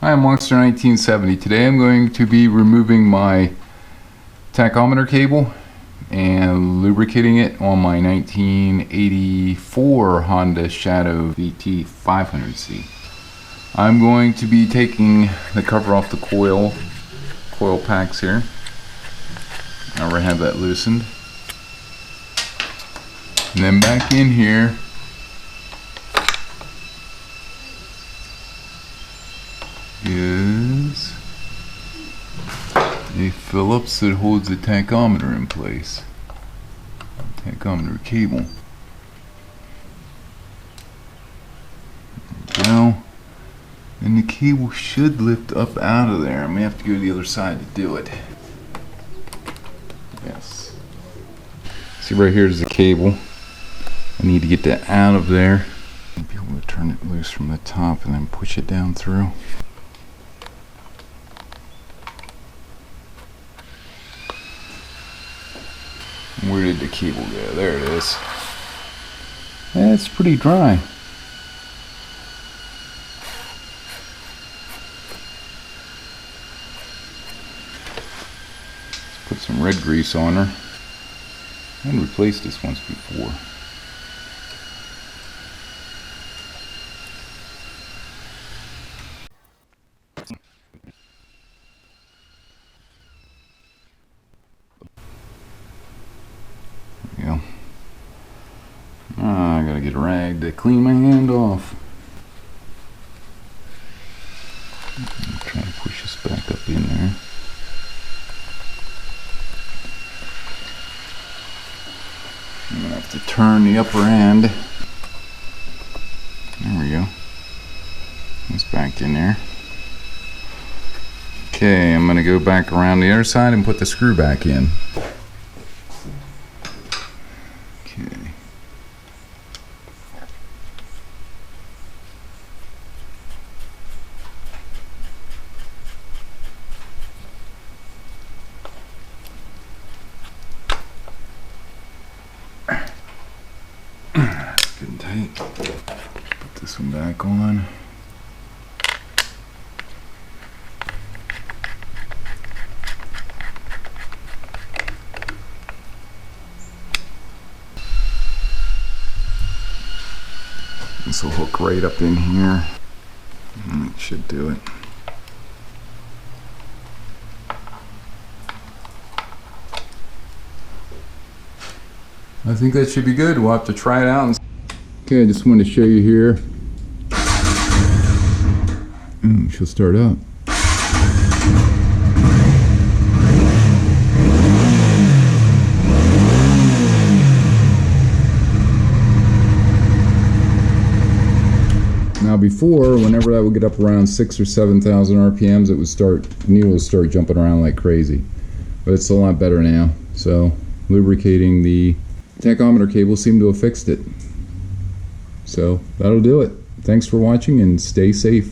Hi, I'm Monster 1970. Today I'm going to be removing my tachometer cable and lubricating it on my 1984 Honda Shadow VT 500C. I'm going to be taking the cover off the coil packs here. I already have that loosened. And then back in here is a Phillips that holds the tachometer in place. Tachometer cable. There we go. And the cable should lift up out of there. I may have to go to the other side to do it. Yes. See, right here is the cable. I need to get that out of there. I'll be able to turn it loose from the top and then push it down through. Where did the cable go? There it is. That's pretty dry. Let's put some red grease on her. I replaced this once before. I gotta get a rag to clean my hand off. I'm trying to push this back up in there. I'm gonna have to turn the upper end. There we go. It's back in there. Okay, I'm gonna go back around the other side and put the screw back in. Okay. Getting tight. Put this one back on. This will hook right up in here. It should do it. I think that should be good. We'll have to try it out. Okay, I just wanted to show you here. She'll start up. Now before, whenever that would get up around 6,000 or 7,000 RPMs, it would start, the needle would start jumping around like crazy. But it's a lot better now. So lubricating the tachometer cable seemed to have fixed it. So that'll do it. Thanks for watching and stay safe.